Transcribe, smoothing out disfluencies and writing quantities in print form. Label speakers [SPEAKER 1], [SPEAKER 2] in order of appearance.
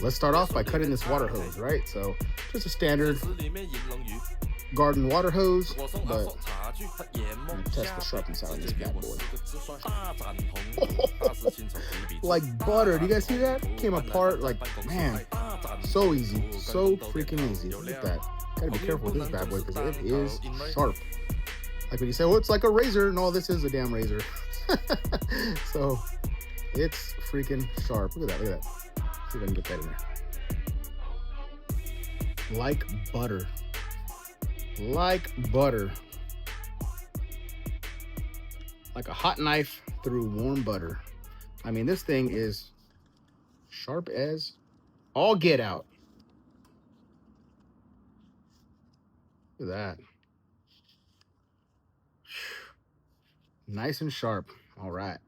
[SPEAKER 1] Let's start off by cutting this water hose, right? So just a standard garden water hose, but I'm gonna test the sharpness out on this bad boy. Like butter. Do you guys see that? Came apart like, man, so easy. So freaking easy. Look at that. Gotta be careful with this bad boy because it is sharp. Like when you say, well, it's like a razor. No, this is a damn razor. So it's freaking sharp. Look at that. Look at that. See if I can get that in there. Like butter. Like butter. Like a hot knife through warm butter. I mean, this thing is sharp as all get out. Look at that. Nice and sharp. All right.